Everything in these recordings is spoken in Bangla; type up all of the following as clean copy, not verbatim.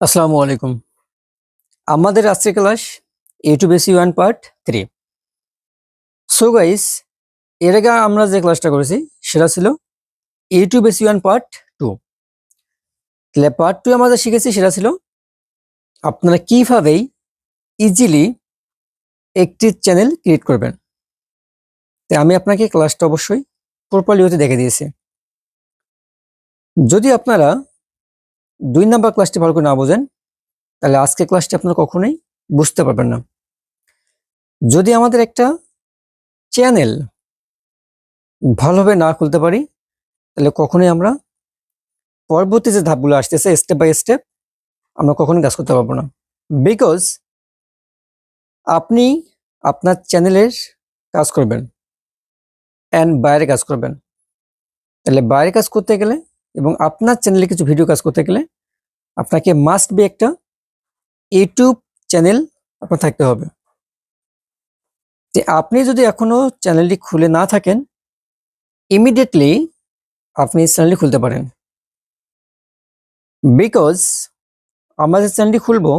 আসসালামু আলাইকুম। আমাদের আজকের class A to B1 part 3। So guys, এর আগে আমরা যে ক্লাসটা করেছি সেটা ছিল A to B1 পার্ট 2। তাহলে পার্ট 2 আমরা যা শিখেছি সেটা ছিল আপনারা কিভাবে ইজিলি একটি চ্যানেল ক্রিয়েট করবেন। তাই আমি আপনাকে ক্লাসটা অবশ্যই প্রপারলি হতে দেখে দিয়েছি। যদি আপনারা 2 নাম্বার ক্লাসটি ভালো করে না বোঝেন তাহলে আজকের ক্লাসটি আপনারা কখনোই বুঝতে পারবেন না। যদি আমাদের একটা চ্যানেল ভালোভাবে না খুলতে পারি তাহলে কখনোই আমরা পরবর্তী যে ধাপগুলো আসতেছে স্টেপ বাই স্টেপ আমরা কখনোই কাজ করতে পারবো না। বিকজ আপনি আপনার চ্যানেলের কাজ করবেন অ্যান্ড বাইরে কাজ করবেন। তাহলে বাইরে কাজ করতে গেলে এবং আপনার চ্যানেলে কিছু ভিডিও কাজ করতে গেলে আপনাকে মাস্ট বি একটা ইউটিউব চ্যানেল আপনার থাকতে হবে। আপনি যদি এখনো চ্যানেলটি খুলে না থাকেন ইমিডিয়েটলি আপনি চ্যানেলটি খুলতে পারেন। বিকজ আমরা যে চ্যানেলটি খুলবো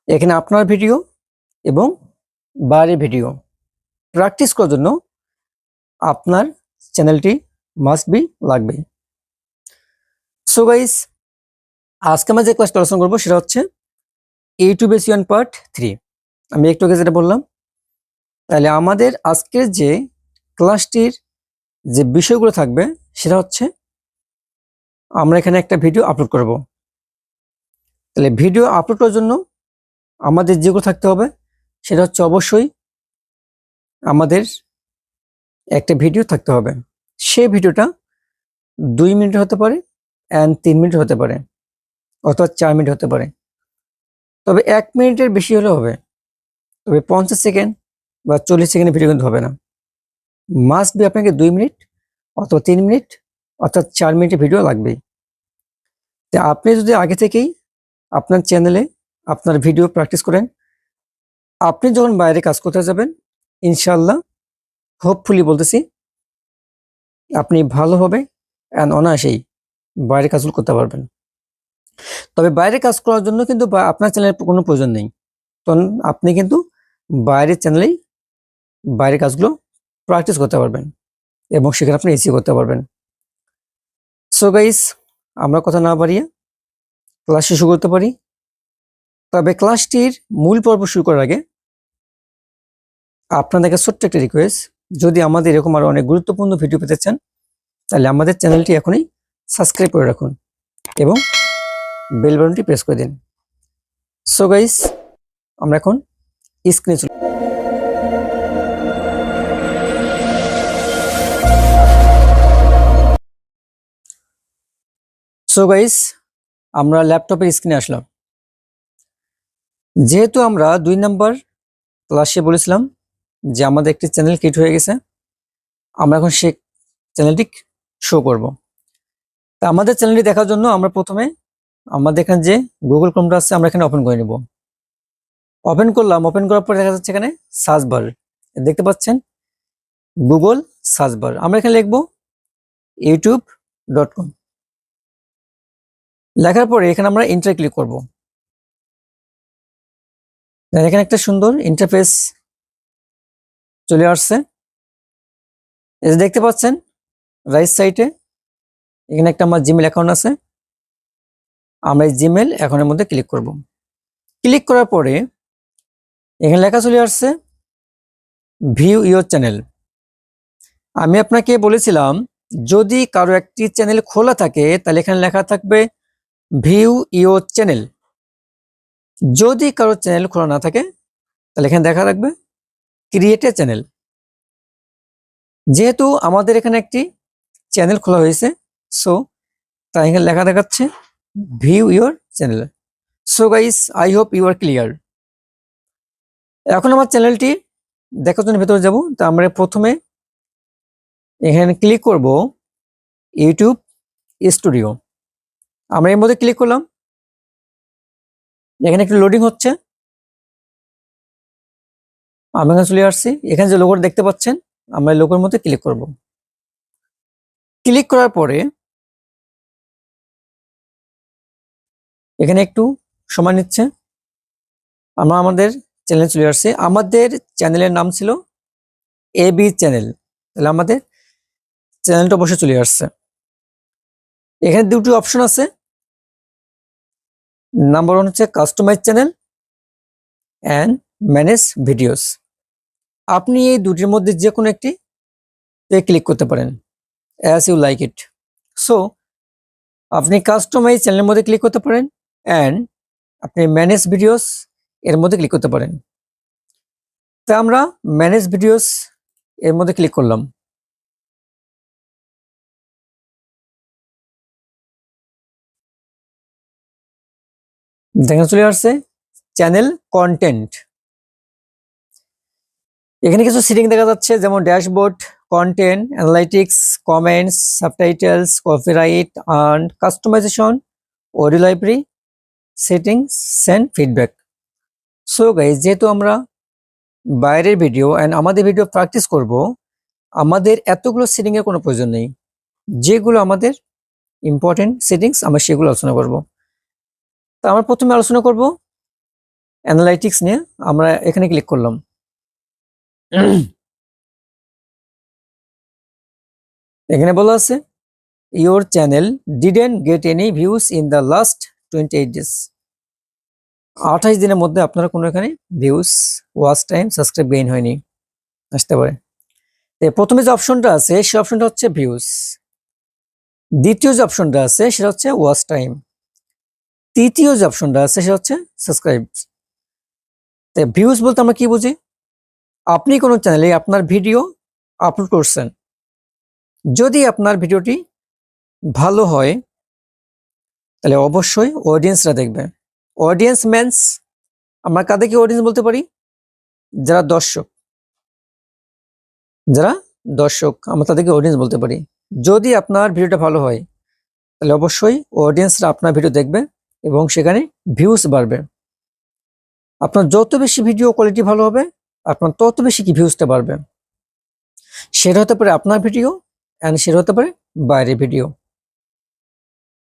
এখানে আপনার ভিডিও এবং বাইরের ভিডিও প্র্যাকটিস করার জন্য আপনার চ্যানেলটি মাস্ট বি লাগবে। সো গাইস, আজকে আমরা যে ক্লাসটা আলোচনা করবো সেটা হচ্ছে A to B1 পার্ট 3। আমি একটু আগে যেটা বললাম, তাহলে আমাদের আজকের যে ক্লাসটির যে বিষয়গুলো থাকবে সেটা হচ্ছে আমরা এখানে একটা ভিডিও আপলোড করব। তাহলে ভিডিও আপলোড করার জন্য আমাদের যেগুলো থাকতে হবে সেটা হচ্ছে অবশ্যই আমাদের একটা ভিডিও থাকতে হবে। সেই ভিডিওটা 2 মিনিট হতে পারে অ্যান্ড 3 মিনিট হতে পারে অথবা 4 মিনিট হতে পারে, তবে 1 মিনিটের বেশি হলে হবে। তবে 50 সেকেন্ড বা 40 সেকেন্ডের ভিডিও কিন্তু হবে না। মাস্ট বি আপনাকে 2 মিনিট অথবা 3 মিনিট অর্থাৎ 4 মিনিটের ভিডিও লাগবেই। তো আপনি যদি আগে থেকেই আপনার চ্যানেলে আপনার ভিডিও প্র্যাকটিস করেন, আপনি যখন বাইরে কাজ করতে যাবেন ইনশাল্লাহ হোপফুলি বলতেছি আপনি ভালোভাবে অ্যান্ড অনায়াসেই বাইরে কাজগুলো করতে পারবেন। তবে বাইরে কাজ করার জন্য কিন্তু আপনার চ্যানেলের কোনো প্রয়োজন নেই, তখন আপনি কিন্তু বাইরের চ্যানেলেই বাইরের কাজগুলো প্র্যাকটিস করতে পারবেন এবং সেখানে আপনি ইজি করতে পারবেন। সো গাইস, আমরা কথা না বাড়িয়ে ক্লাস শুরু করতে পারি। তবে ক্লাসটির মূল পর্ব শুরু করার আগে আপনাদেরকে ছোট্ট একটা রিকোয়েস্ট, যদি আমাদের এরকম আরো অনেক গুরুত্বপূর্ণ ভিডিও পেতে চান তাহলে আমাদের চ্যানেলটি এখনই সাবস্ক্রাইব করে রাখুন এবং বেল বাটনটি প্রেস করে দিন। সো গাইস, আমরা এখন স্ক্রিনে চলে। সো গাইস, আমরা ল্যাপটপের স্ক্রিনে আসলাম। যেহেতু আমরা 2 নাম্বার ক্লাসে বলেছিলাম যে আমাদের একটি চ্যানেল ক্রিয়েট হয়ে গেছে, আমরা এখন সেই চ্যানেলটি শো করব। তা আমাদের চ্যানেলটি দেখার জন্য আমরা প্রথমে আমাদের এখানে যে গুগল ক্রোমটা আছে আমরা এখানে ওপেন করে নেব। ওপেন করলাম, ওপেন করার পর দেখা যাচ্ছে এখানে সার্চ বার দেখতে পাচ্ছেন, গুগল সার্চ বার। আমরা এখানে লিখব youtube.com। লেখার পরে এখানে আমরা এন্টার ক্লিক করব। এখানে একটা সুন্দর ইন্টারফেস চলে আসছে, এই যে দেখতে পাচ্ছেন রাইট সাইডে এখানে একটা আমার জিমেল অ্যাকাউন্ট আছে। আমরা এই জিমেল অ্যাকাউন্টের মধ্যে ক্লিক করব। ক্লিক করার পরে এখানে লেখা চলে আসছে ভিউ ইওর চ্যানেল। আমি আপনাকে বলেছিলাম যদি কারো একটি চ্যানেল খোলা থাকে তাহলে এখানে লেখা থাকবে ভিউ ইওর চ্যানেল। যদি কারো চ্যানেল খোলা না থাকে তাহলে এখানে দেখা রাখবে ক্রিয়েট এ চ্যানেল। যেহেতু আমাদের এখানে একটি চ্যানেল খোলা হয়েছে সো তাই এখানে লেখা দেখাচ্ছে view your channel. So guys, I hope you are clear. এখন আমার চ্যানেলটি দেখার জন্য ভেতরে যাব। তা আমরা প্রথমে এখানে ক্লিক করব ইউটিউব স্টুডিও। আমরা এর মধ্যে ক্লিক করলাম, এখানে একটু লোডিং হচ্ছে। আমি এখানে চলে আসছি, এখানে যে লোগোটা দেখতে পাচ্ছেন আমরা লোগোর মধ্যে ক্লিক করব। ক্লিক করার পরে এখানে একটু সময় নিচ্ছে, আমরা আমাদের চ্যানেলে চলে আসছি। আমাদের চ্যানেলের নাম ছিল এবি চ্যানেল, তাহলে আমাদের চ্যানেলটা অবশ্যই চলে আসছে। এখানে দুটি অপশন আছে, নাম্বার 1 হচ্ছে customize channel and manage videos. আপনি এই দুটির মধ্যে যে কোনো একটি ক্লিক করতে পারেন as you like it. So আপনি কাস্টমাইজ চ্যানেলের মধ্যে ক্লিক করতে পারেন অ্যান্ড আপনি ম্যানেজ ভিডিওস এর মধ্যে ক্লিক করতে পারেন। তা আমরা ম্যানেজ ভিডিওস এর মধ্যে ক্লিক করলাম। দেখা চলে আসছে চ্যানেল কন্টেন্ট। এখানে কিছু সেটিং দেখা যাচ্ছে, যেমন dashboard, content, analytics, comments, subtitles, copyright and customization, audio library, settings, send feedback. So guys, যেহেতু আমরা বাইরের ভিডিও অ্যান্ড আমাদের ভিডিও প্র্যাকটিস করব, আমাদের এতগুলো সেটিং এর কোনো প্রয়োজন নেই। যেগুলো আমাদের ইম্পর্টেন্ট সেটিংস আমরা সেগুলো আলোচনা করব। তো আমরা প্রথমে আলোচনা করব অ্যানালাইটিক্স নিয়ে। আমরা এখানে ক্লিক করলাম। এখানে বলা আছে your channel didn't get any views in the last 28 days. 28 দিনের মধ্যে আপনারা কোনো এখানে views, watch time, subscribe gain হয়নি, আসতে পারে। প্রথমে যে অপশনটা আছে সেই অপশনটা হচ্ছে ভিউজ। দ্বিতীয় যে অপশনটা আছে সেটা হচ্ছে ওয়াচ টাইম। তৃতীয় যে অপশনটা আছে সেটা হচ্ছে সাবস্ক্রাইব। ভিউজ বলতে আমরা কি বুঝি? আপনি কোনো চ্যানেলে আপনার ভিডিও আপলোড করছেন, যদি আপনার ভিডিওটি ভালো হয় তাহলে অবশ্যই অডিয়েন্সরা দেখবে। অডিয়েন্স মিন্স আমরা কাদেরকে অডিয়েন্স বলতে পারি? যারা দর্শক, যারা দর্শক আমরা তাদেরকে অডিয়েন্স বলতে পারি। যদি আপনার ভিডিওটা ভালো হয় তাহলে অবশ্যই অডিয়েন্সরা আপনার ভিডিও দেখবে এবং সেখানে ভিউজ বাড়বে। আপনার যত বেশি ভিডিও কোয়ালিটি ভালো হবে, আপনার তত বেশি কি ভিউজটা বাড়বে। সেটা হতে পারে আপনার ভিডিও অ্যান্ড সেটা হতে পারে বাইরের ভিডিও।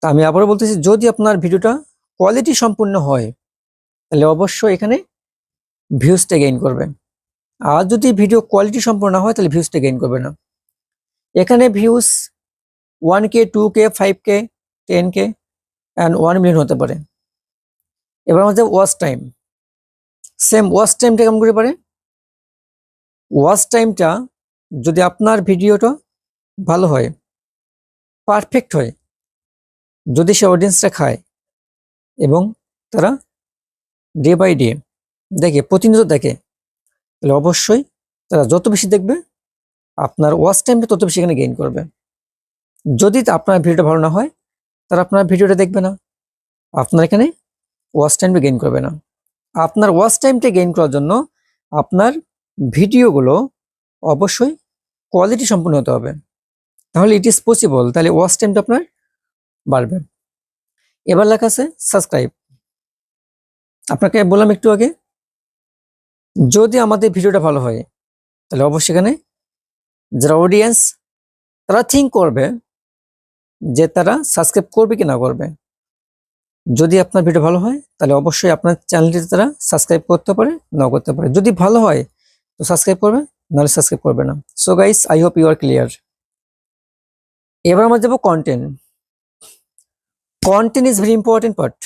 তা আমি আবারও বলতেছি, যদি আপনার ভিডিওটা কোয়ালিটি সম্পূর্ণ হয় তাহলে অবশ্যই এখানে ভিউজটা গেইন করবে। আর যদি ভিডিও কোয়ালিটি সম্পূর্ণ না হয় তাহলে ভিউজটা গেইন করবে না। এখানে views 1K, 2K, 5K, 10K and 1 million হতে পারে। এবার আমাদের ওয়াচ টাইম, সেম ওয়াচ টাইমটা কেমন করে পারে? ওয়াচ টাইমটা যদি আপনার ভিডিওটা ভালো হয়, পারফেক্ট হয়, যদি সে অডিয়েন্সটা খায় এবং তারা ডে বাই ডে দেখে, প্রতিনিয়ত দেখে, তাহলে অবশ্যই তারা যত বেশি দেখবে আপনার ওয়াচ টাইমটা তত বেশি এখানে গেইন করবে। যদি আপনার ভিডিওটা ভালো না হয় তারা আপনার ভিডিওটা দেখবে না, আপনার এখানে ওয়াচ টাইমটা গেইন করবে না। আপনার ওয়াচ টাইমটা গেইন করার জন্য আপনার ভিডিওগুলো অবশ্যই কোয়ালিটি সম্পূর্ণ হতে হবে, তাহলে ইট ইজ পসিবল, তাহলে ওয়াচ টাইমটা আপনার বাড়বে। এবার লেখা আছে সাবস্ক্রাইব। আপনাকে বললাম একটু আগে, যদি আমাদের ভিডিওটা ভালো হয় তাহলে অবশ্যই এখানে যারা অডিয়েন্স তারা থিঙ্ক করবে যে তারা সাবস্ক্রাইব করবে কি না করবে। যদি আপনার ভিডিও ভালো হয় তাহলে অবশ্যই আপনার চ্যানেলটি তারা সাবস্ক্রাইব করতে পারে, নাও করতে পারে। যদি ভালো হয় তো সাবস্ক্রাইব করবে, নাহলে সাবস্ক্রাইব করবে না। So guys, I hope you are clear. এবার আমরা যাবো content. Content is very important part.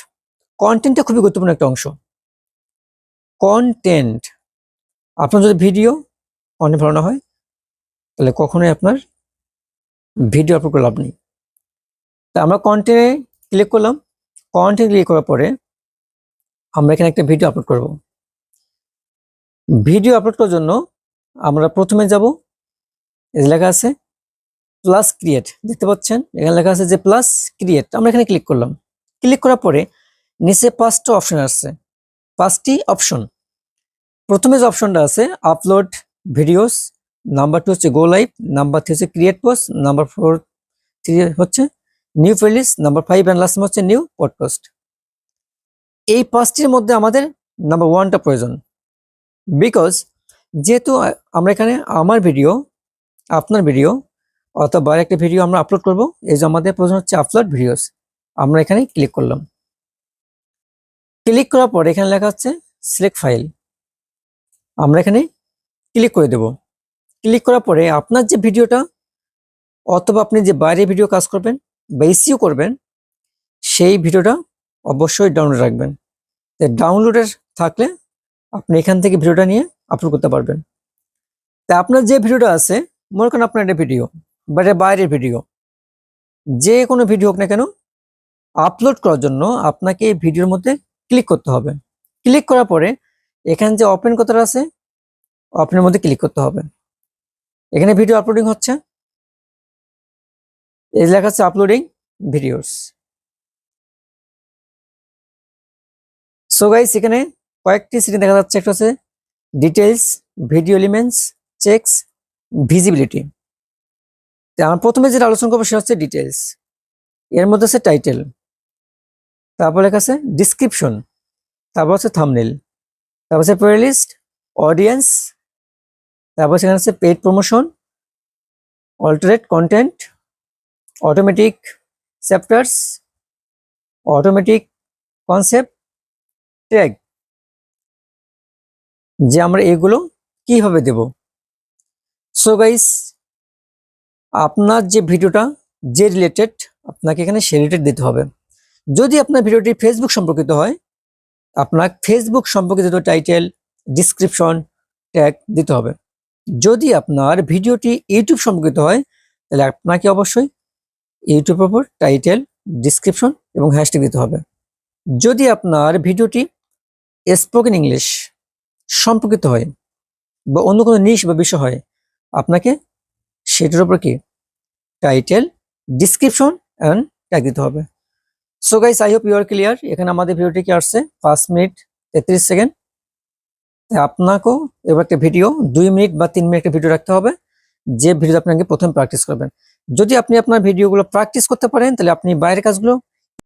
কন্টেন্টটা খুবই গুরুত্বপূর্ণ একটা অংশ। কন্টেন্ট, আপনার যদি ভিডিও কন্টেন্ট ভালো না হয় তাহলে কখনোই আপনার ভিডিও আপলোড করে লাভ নেই। তা আমরা কন্টেন্টে ক্লিক করলাম। কন্টেন্ট ক্লিক করার পরে আমরা এখানে একটা ভিডিও আপলোড করব। ভিডিও আপলোড করার জন্য আমরা প্রথমে যাব, এই লেখা আছে প্লাস ক্রিয়েট, দেখতে পাচ্ছেন এখানে লেখা আছে যে প্লাস ক্রিয়েট। আমরা এখানে ক্লিক করলাম। ক্লিক করার পরে নিচে 5টা অপশন আসছে, 5টি অপশন। প্রথমে যে অপশনটা আছে আপলোড ভিডিওস, নাম্বার 2 হচ্ছে গো লাইভ, নাম্বার 3 হচ্ছে ক্রিয়েট পোস্ট, নাম্বার 3 হচ্ছে new playlist, number 5 and last হচ্ছে নিউ পডকাস্ট। এই 5টির মধ্যে আমাদের নাম্বার 1টা প্রয়োজন, বিকজ যেহেতু আমরা এখানে আমার ভিডিও, আপনার ভিডিও অথবা একটা ভিডিও আমরা আপলোড করব, এই যে আমাদের প্রয়োজন হচ্ছে আপলোড ভিডিওস। আমরা এখানে ক্লিক করলাম। ক্লিক করার পর এখানে লেখা আছে সিলেক্ট ফাইল, আমরা এখানে ক্লিক করে দেব। ক্লিক করার পরে আপনার যে ভিডিওটা অথবা আপনি যে বাইরে ভিডিও কাজ করবেন বা এসইও করবেন সেই ভিডিওটা অবশ্যই ডাউনলোড রাখবেন। ডাউনলোডের থাকলে আপনি এখান থেকে ভিডিওটা নিয়ে আপলোড করতে পারবেন। তা আপনার যে ভিডিওটা আছে, মনে করেন আপনার একটা ভিডিও বা এটা বাইরের ভিডিও, যে কোনো ভিডিও হোক না কেন, আপলোড করার জন্য আপনাকে এই ভিডিওর মধ্যে ক্লিক করতে হবে। ক্লিক করার পরে এখানে যে ওপেন কথাটা আছে, ওপেনের মধ্যে ক্লিক করতে হবে। এখানে ভিডিও আপলোডিং হচ্ছে, এই লেখা আছে আপলোডিং ভিডিওস। সো গাইস, এখানে কয়েকটি সেটিং দেখা যাচ্ছে। একটা হচ্ছে details, video elements, checks, visibility. আমরা প্রথমে যেটা আলোচনা করবো সেটা হচ্ছে ডিটেলস। এর মধ্যে আছে টাইটেল, তারপর লেখা আছে ডিসক্রিপশন, তারপর হচ্ছে থাম্বনেল, তারপর হচ্ছে প্লেলিস্ট, অডিয়েন্স, তারপর সেখানে আছে paid promotion, alternate content, automatic chapters, automatic concept, tag. যে আমরা এগুলো কিভাবে দেব। সো গাইস, আপনার যে ভিডিওটা যে রিলেটেড, আপনাকে এখানে সে রিলেটেড দিতে হবে। যদি আপনার ভিডিওটি ফেসবুক সম্পর্কিত হয়, আপনার ফেসবুক সম্পর্কিত টাইটেল, ডিসক্রিপশন, ট্যাগ দিতে হবে। যদি আপনার ভিডিওটি ইউটিউব সম্পর্কিত হয়, তাহলে আপনাকে অবশ্যই ইউটিউবের উপর টাইটেল, ডিসক্রিপশন এবং হ্যাশট্যাগ দিতে হবে। যদি আপনার ভিডিওটি স্পোকেন ইংলিশ সম্পর্কিত হয় বা অন্য কোনো নিশ বা বিষয় হয়, আপনাকে সেটার উপর কি টাইটেল, ডিসক্রিপশন অ্যান্ড ট্যাগ দিতে হবে। So guys, I hope you are clear. এখানে আমাদের ভিডিওটি কি আসছে 5 মিনিট 33 সেকেন্ড। আপনাকেও এবার একটা ভিডিও 2 মিনিট বা 3 মিনিট একটা ভিডিও রাখতে হবে, যে ভিডিও আপনাকে প্রথম প্র্যাকটিস করবেন। যদি আপনি আপনার ভিডিওগুলো প্র্যাকটিস করতে পারেন, তাহলে আপনি বাইরের কাজগুলো